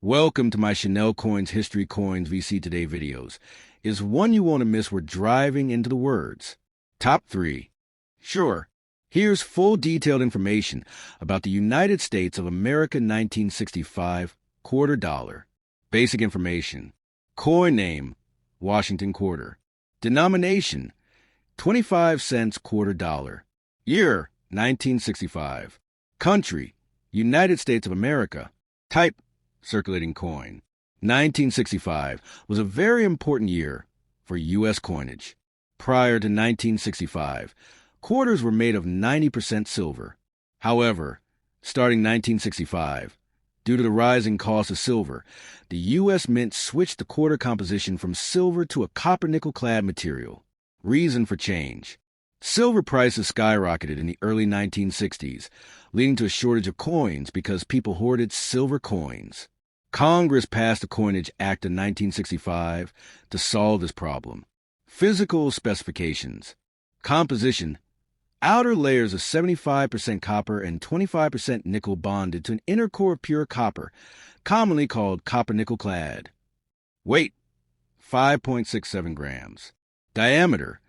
Welcome to my Chanel Coins History Coins VC Today videos. Is one you won't miss. We're driving into the words. Top 3. Sure. Here's full detailed information about the United States of America 1965 quarter dollar. Basic information. Coin name, Washington quarter. Denomination, 25 cents quarter dollar. Year, 1965. Country, United States of America. Type, circulating coin. 1965 was a very important year for U.S. coinage. Prior to 1965, quarters were made of 90% silver. However, starting 1965, due to the rising cost of silver, the U.S. Mint switched the quarter composition from silver to a copper-nickel-clad material. Reason for change. Silver prices skyrocketed in the early 1960s, leading to a shortage of coins because people hoarded silver coins. Congress passed the Coinage Act of 1965 to solve this problem. Physical specifications. Composition. Outer layers of 75% copper and 25% nickel bonded to an inner core of pure copper, commonly called copper-nickel clad. Weight, 5.67 grams. Diameter,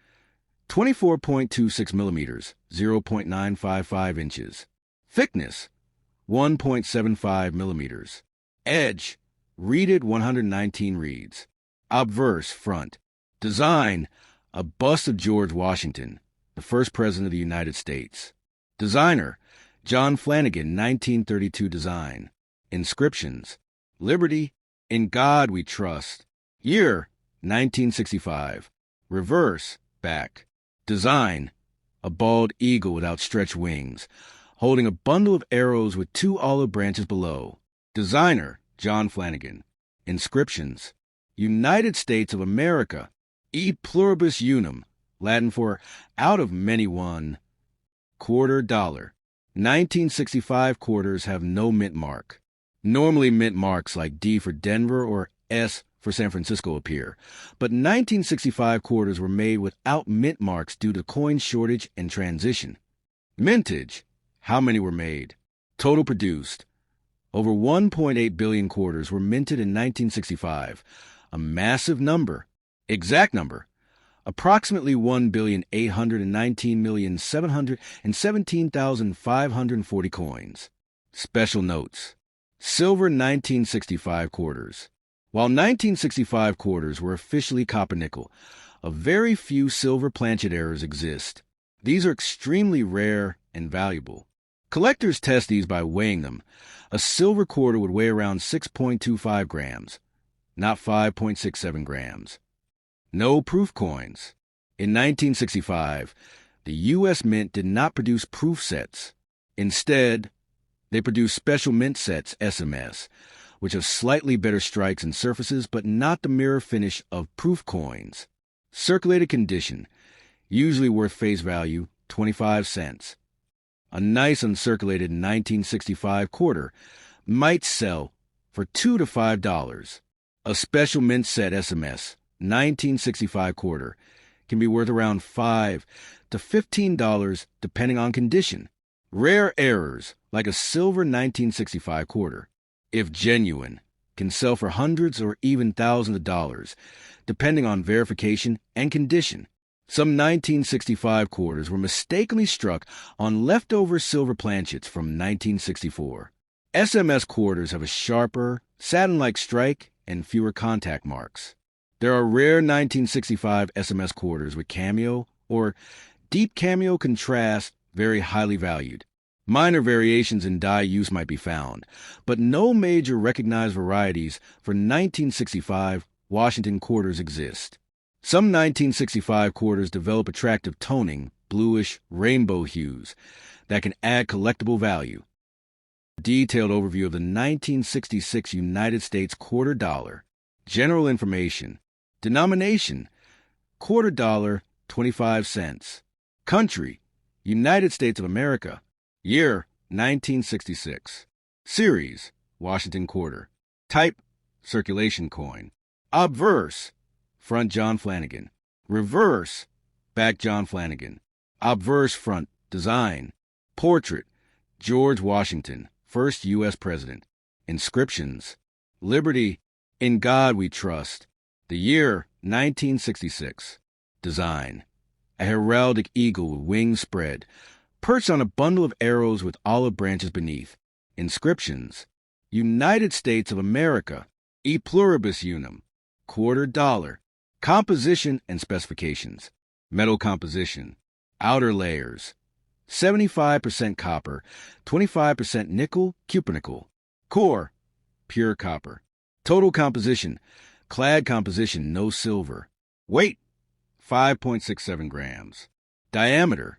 24.26 millimeters, 0.955 inches. Thickness, 1.75 millimeters. Edge, reeded 119 reeds. Obverse, front. Design, a bust of George Washington, the first president of the United States. Designer, John Flanagan, 1932 design. Inscriptions, Liberty, In God We Trust. Year, 1965. Reverse, back. Design, a bald eagle with outstretched wings, holding a bundle of arrows with 2 olive branches below. Designer, John Flanagan. Inscriptions, United States of America, E pluribus unum, Latin for out of many one. Quarter dollar. 1965 quarters have no mint mark. Normally mint marks like D for Denver or S for San Francisco appear, but 1965 quarters were made without mint marks due to coin shortage and transition. Mintage. How many were made? Total produced. Over 1.8 billion quarters were minted in 1965, a massive number. Exact number, approximately 1,819,717,540 coins. Special notes. Silver 1965 quarters. While 1965 quarters were officially copper-nickel, a very few silver planchet errors exist. These are extremely rare and valuable. Collectors test these by weighing them. A silver quarter would weigh around 6.25 grams, not 5.67 grams. No proof coins. In 1965, the U.S. Mint did not produce proof sets. Instead, they produced special mint sets, SMS, which have slightly better strikes and surfaces but not the mirror finish of proof coins. Circulated condition, usually worth face value, 25 cents. A nice uncirculated 1965 quarter might sell for $2 to $5. A special mint set SMS, 1965 quarter, can be worth around $5 to $15 depending on condition. Rare errors, like a silver 1965 quarter, if genuine, can sell for hundreds or even thousands of dollars, depending on verification and condition. Some 1965 quarters were mistakenly struck on leftover silver planchets from 1964. SMS quarters have a sharper, satin-like strike and fewer contact marks. There are rare 1965 SMS quarters with cameo or deep cameo contrast, very highly valued. Minor variations in die use might be found, but no major recognized varieties for 1965 Washington quarters exist. Some 1965 quarters develop attractive toning, bluish, rainbow hues that can add collectible value. Detailed overview of the 1966 United States quarter dollar. General information. Denomination, quarter dollar, 25 cents. Country, United States of America. Year, 1966. Series, Washington quarter. Type, circulation coin. Obverse, front John Flanagan. Reverse, back John Flanagan. Obverse front, design. Portrait, George Washington, first U.S. President. Inscriptions, Liberty, in God we trust. The year, 1966. Design, a heraldic eagle with wings spread, perched on a bundle of arrows with olive branches beneath. Inscriptions, United States of America, e pluribus unum, $quarter. Composition and specifications. Metal composition. Outer layers, 75% copper, 25% nickel, cupronickel. Core, pure copper. Total composition, clad composition, no silver. Weight, 5.67 grams. Diameter,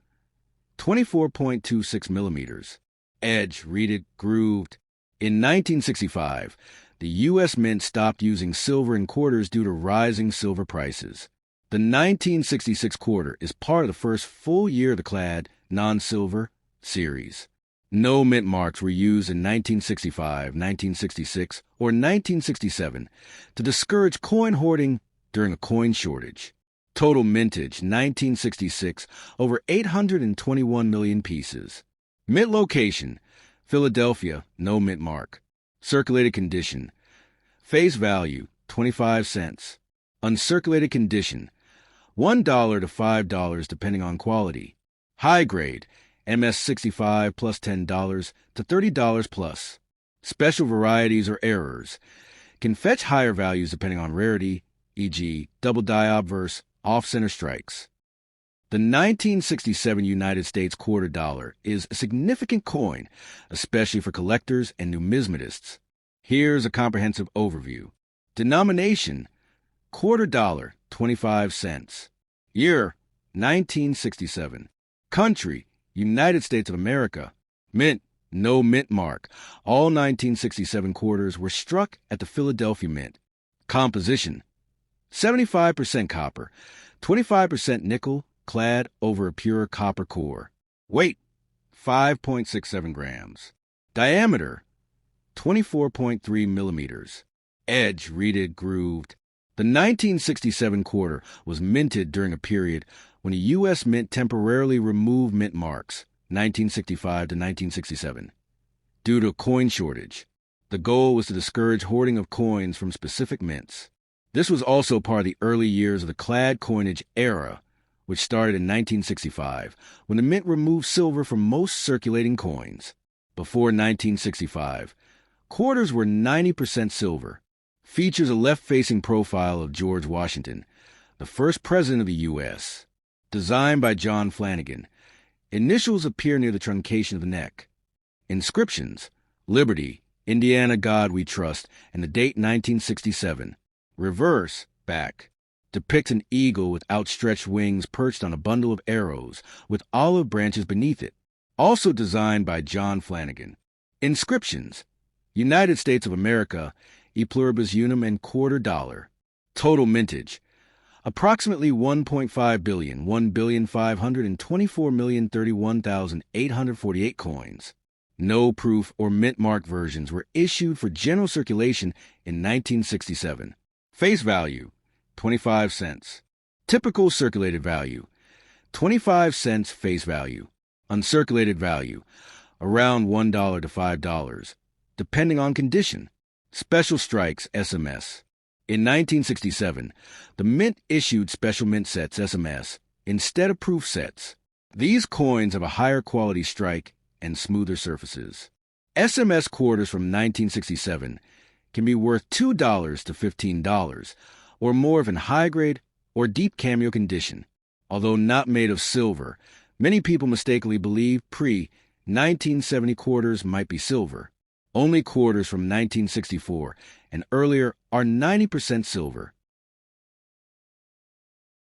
24.26 millimeters. Edge, reeded, grooved. In 1965, the U.S. Mint stopped using silver in quarters due to rising silver prices. The 1966 quarter is part of the first full year of the clad, non-silver series. No mint marks were used in 1965, 1966, or 1967 to discourage coin hoarding during a coin shortage. Total mintage, 1966, over 821 million pieces. Mint location, Philadelphia, no mint mark. Circulated condition, face value, 25 cents. Uncirculated condition, $1 to $5 depending on quality. High grade, MS65 plus $10 to $30 plus. Special varieties or errors can fetch higher values depending on rarity, e.g. double die obverse, off-center strikes. The 1967 United States $quarter is a significant coin, especially for collectors and numismatists. Here's a comprehensive overview. Denomination, $quarter, 25 cents. Year, 1967. Country, United States of America. Mint, no mint mark. All 1967 quarters were struck at the Philadelphia Mint. Composition, 75% copper, 25% nickel, clad over a pure copper core. Weight, 5.67 grams. Diameter, 24.3 millimeters. Edge, reeded, grooved. The 1967 quarter was minted during a period when the U.S. Mint temporarily removed mint marks, 1965 to 1967, due to a coin shortage. The goal was to discourage hoarding of coins from specific mints. This was also part of the early years of the clad coinage era, which started in 1965, when the mint removed silver from most circulating coins. Before 1965, quarters were 90% silver. Features a left-facing profile of George Washington, the first president of the U.S. Designed by John Flanagan. Initials appear near the truncation of the neck. Inscriptions, Liberty, Indiana God We Trust, and the date 1967. Reverse, back, depicts an eagle with outstretched wings perched on a bundle of arrows with olive branches beneath it. Also designed by John Flanagan. Inscriptions, United States of America, e pluribus unum and $quarter. Total mintage, approximately 1.5 billion, 1,524,031,848 coins. No proof or mint mark versions were issued for general circulation in 1967. Face value, 25 cents. Typical circulated value, 25 cents face value. Uncirculated value, around $1 to $5, depending on condition. Special strikes, SMS. In 1967, the Mint issued special mint sets, SMS, instead of proof sets. These coins have a higher quality strike and smoother surfaces. SMS quarters from 1967 can be worth $2 to $15, or more if in high-grade or deep cameo condition. Although not made of silver, many people mistakenly believe pre-1970 quarters might be silver. Only quarters from 1964 and earlier are 90% silver.